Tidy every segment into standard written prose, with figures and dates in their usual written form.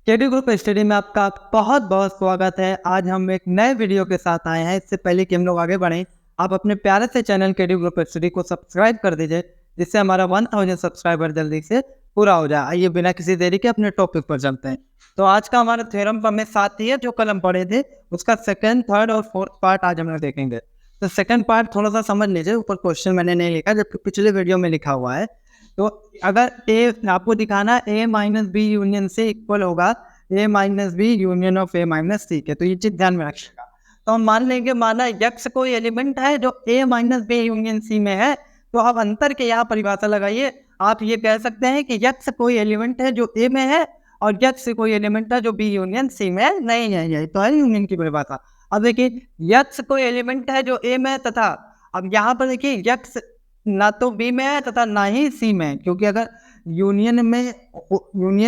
KD group study में आपका बहुत बहुत स्वागत है। आज हम एक नए वीडियो के साथ आए हैं। इससे पहले कि हम लोग आगे बढ़ें, आप अपने प्यारे से चैनल केडी ग्रुप स्टडी को सब्सक्राइब कर दीजिए, जिससे हमारा 1000 सब्सक्राइबर जल्दी से पूरा हो जाए। आइए बिना किसी देरी के अपने टॉपिक पर चलते हैं। तो आज का हमारा थ्योरम हमें साथ ही है, जो कल हम पढ़े थे उसका सेकंड, थर्ड और फोर्थ पार्ट आज हम लोग देखेंगे। तो सेकंड पार्ट थोड़ा सा समझ लीजिए, ऊपर क्वेश्चन मैंने नहीं लिखा जबकि पिछले वीडियो में लिखा हुआ है। तो अगर ए आपको दिखाना ए माइनस बी यूनियन से इक्वल होगा A minus B union of A minus C के, तो ये चीज ध्यान में रखिएगा। तो हम मान लेंगे माना यक्स कोई एलिमेंट है जो ए माइनस बी यूनियन सी में है, तो आप अंतर के यहाँ परिभाषा लगाइए। आप ये कह सकते हैं कि यक्स कोई एलिमेंट है जो ए में है और यक्स कोई एलिमेंट है जो बी यूनियन सी में नहीं है। यही तो है यूनियन की परिभाषा। अब देखिए यक्स कोई एलिमेंट है जो ए में है, तथा अब यहाँ पर देखिए यक्स ना तो बी में है तथा ना ही सी में है, क्योंकि अगर यूनियन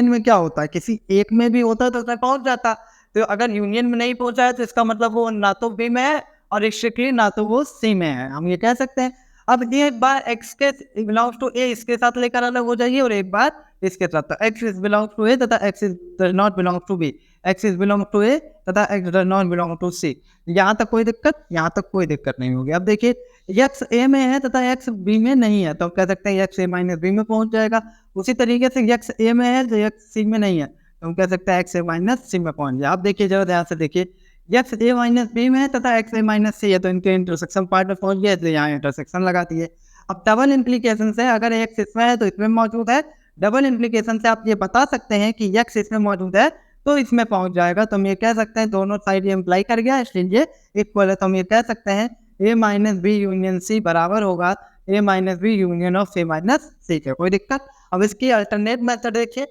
में क्या होता है, किसी एक में भी होता है तो उसमें पहुंच जाता। तो अगर यूनियन में नहीं पहुंचा है तो इसका मतलब वो ना तो बी में है और स्ट्रिक्टली ना तो वो सी में है, हम ये कह सकते हैं। अब ये एक बार एक्स के बिलोंग्स टू ए इसके साथ लेकर अलग हो जाइए और एक बार इसके साथ। तो X is belongs to A तथा X is does not belong to B, X is belong to A तथा X does not belong to C. यहाँ तक कोई दिक्कत, यहाँ तक कोई दिक्कत नहीं होगी। अब देखिए एक्स ए में है तथा एक्स बी में नहीं है, तो हम कह सकते हैं एक्स ए माइनस बी में पहुंच जाएगा। उसी तरीके से एक्स ए में है तो एक्स सी में नहीं है, तो हम कह सकते हैं एक्स ए माइनस सी में पहुंच जाए। आप देखिए जरा ध्यान से देखिए, एक्स ए माइनस बी में है तथा एक्स ए माइनस सी है, तो इनके इंटरसेक्शन पार्ट में पहुंच गया, इसलिए यहाँ इंटरसेक्शन लगा दिए। अब डबल इम्प्लीकेशन से अगर एक्स इसमें है तो इसमें मौजूद है, डबल इम्प्लीकेशन से आप ये बता सकते हैं कि एक्स इसमें मौजूद है तो इसमें पहुंच जाएगा। तो हम ये कह सकते हैं दोनों साइड ये इम्प्लाई कर गया, इसलिए ये इक्वल है। तो हम ये कह सकते हैं A minus B union C बराबर होगा A minus B union of A minus C के। कोई दिक्कत? अब इसकी अल्टरनेट मेथड देखिए,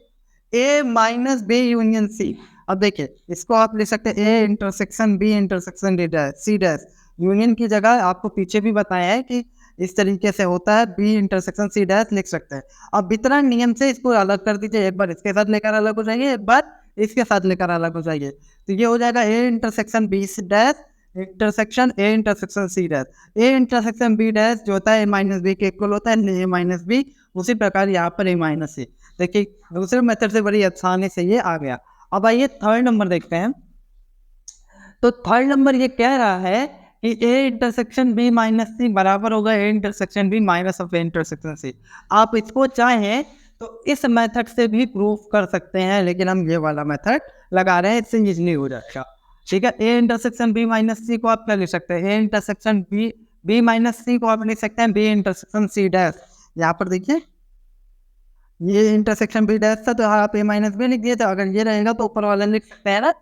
A minus B union C. अब देखिए इसको आप लिख सकते हैं A intersection B intersection D dash C dash. Union की जगह आपको पीछे भी बताया है कि इस तरीके से होता है, बी इंटरसेक्शन सी डैश लिख सकते हैं। अब वितरण नियम से इसको अलग कर दीजिए, एक बार इसके साथ लेकर अलग हो जाइए, एक बार इसके साथ लेकर अलग हो जाइए। तो ये हो जाएगा A intersection B dash intersection A intersection C dash. A intersection B dash जो होता है ए माइनस बी के इक्वल होता है ए माइनस बी, उसी प्रकार यहाँ पर ए माइनस सी। देखिए दूसरे मेथड से बड़ी आसानी से ये आ गया। अब आइए थर्ड नंबर देखते हैं। तो थर्ड नंबर ये कह रहा है कि A intersection B minus C बराबर होगा A intersection B minus of A intersection C. आप इसको चाहें तो इस मेथड से भी प्रूफ कर सकते हैं, लेकिन हम ये वाला मेथड लगा रहे हैं, इससे इजली हो जाएगा। ठीक है, ए इंटरसेक्शन बी माइनस सी को आप क्या लिख सकते हैं, ए इंटरसेक्शन बी माइनस सी को आप लिख सकते हैं बी इंटरसेक्शन सी डैश। यहाँ पर देखिए ये इंटरसेक्शन बी डैश था तो आप ए माइनस बी लिख दिए, तो अगर ये रहेगा तो ऊपर वाला लिख सकते हैं ना।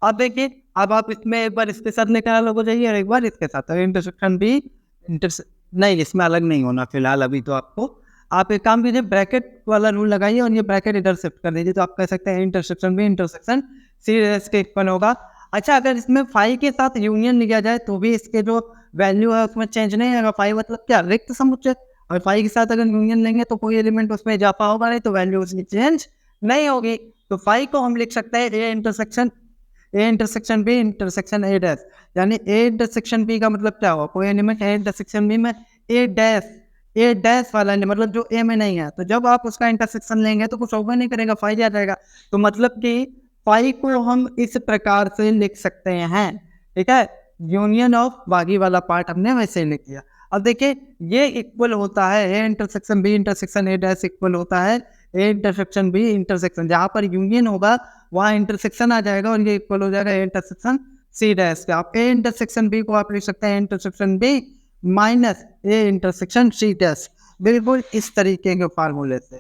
अब देखिए अब आप इसमें एक बार इसके साथ लेकर अलग हो जाइए और एक बार इसके साथ। इंटरसेक्शन बी नहीं, इसमें अलग नहीं होना फिलहाल अभी। तो आपको आप एक काम कीजिए, ब्रैकेट वाला रूल लगाइए और ये ब्रैकेट इधर शिफ्ट कर दीजिए, तो आप कह सकते हैं intersection B intersection C dash के इक्वल होगा। अच्छा, अगर इसमें फाई के साथ यूनियन लिया जाए तो भी इसके जो वैल्यू है उसमें चेंज नहीं आएगा। फाई मतलब क्या, रिक्त समुच्चय। और फाई के साथ अगर यूनियन लेंगे तो कोई एलिमेंट उसमें इजाफा होगा नहीं, तो वैल्यू उसकी चेंज नहीं होगी। तो फाई को हम लिख सकते हैं A intersection B intersection A dash. यानी ए इंटरसेक्शन बी का मतलब क्या होगा, कोई एलिमेंट ए इंटरसेक्शन बी में ए डैश वाला एलिमेंट मतलब जो ए में नहीं है, तो जब आप उसका इंटरसेक्शन लेंगे तो कुछ होगा नहीं करेगा, फाई आ जाएगा। तो मतलब कि फाई को हम इस प्रकार से लिख सकते हैं। ठीक है, यूनियन ऑफ बागी वाला पार्ट हमने वैसे ही लिख दिया। अब देखिए ये इक्वल होता है A intersection B intersection A dash equal होता है ए इंटरसेक्शन बी इंटरसेक्शन, जहाँ पर यूनियन होगा वहाँ इंटरसेक्शन आ जाएगा और ये इक्वल हो जाएगा ए इंटरसेक्शन सी डैश। आप ए इंटरसेक्शन बी को आप लिख सकते हैं intersection B minus A intersection C dash, बिल्कुल इस तरीके के फार्मूले से।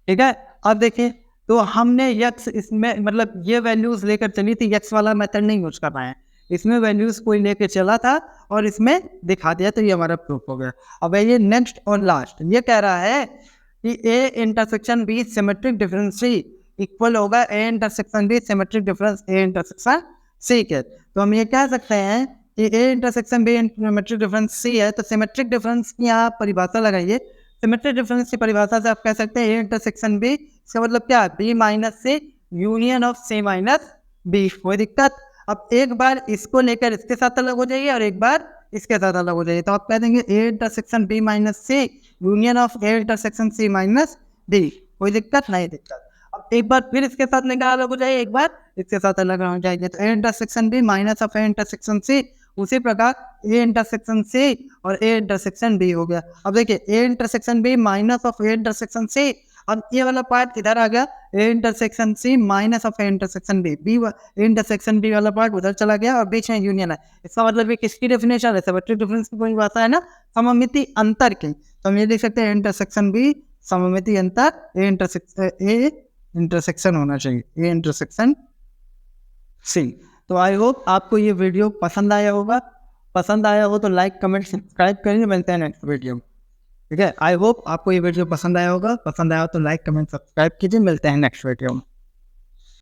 ठीक है, अब देखिए तो हमने यक्स इसमें मतलब ये वैल्यूज लेकर चली थी, यक्स वाला मेथड नहीं यूज कर रहे हैं, इसमें वैल्यूज कोई लेकर चला था और इसमें दिखा दिया, तो ये हमारा प्रूफ हो गया। अब ये नेक्स्ट और लास्ट ये कह रहा है कि A intersection B symmetric difference C equal होगा A intersection B symmetric difference A intersection C के। तो हम ये कह सकते हैं कि A intersection B symmetric difference C है, तो सिमेट्रिक डिफरेंस की यहाँ परिभाषा लगाइए। सिमेट्रिक डिफरेंस की परिभाषा से आप कह सकते हैं ए इंटरसेक्शन बी, इसका मतलब क्या है, B minus C union of C minus B. कोई दिक्कत? अब एक बार इसको लेकर इसके साथ अलग हो जाइए और एक बार इसके साथ अलग हो जाइए, तो आप कह देंगे A intersection B minus C union of A intersection C minus D. कोई दिक्कत? नहीं दिक्कत। अब एक बार फिर इसके साथ निकाल हो जाए, एक बार इसके साथ अलग होना चाहिए। तो A intersection B minus of A intersection C, उसी प्रकार ए इंटरसेक्शन सी और ए इंटरसेक्शन बी हो गया। अब देखिए A intersection B minus of A intersection C, अब ये वाला पार्ट किधर आ गया, A intersection C minus of A intersection B, A intersection B वाला पार्ट उधर चला गया और बीच में यूनियन है। इसका मतलब ये किसकी डेफिनेशन है, सिमेट्रिक डिफरेंस की कोई बात है ना, सममिति अंतर की। तो हम ये देख सकते हैं इंटरसेक्शन बी सममिति अंतर ए इंटरसेक्शन होना चाहिए, ए इंटरसेक्शन सी। तो आई होप आपको ये वीडियो पसंद आया होगा, पसंद आया हो तो लाइक कमेंट सब्सक्राइब करिए, मिलते हैं नेक्स्ट वीडियो में। ठीक है, आई होप आपको ये वीडियो पसंद आया होगा, पसंद आया हो तो लाइक कमेंट सब्सक्राइब कीजिए, मिलते हैं नेक्स्ट वीडियो में।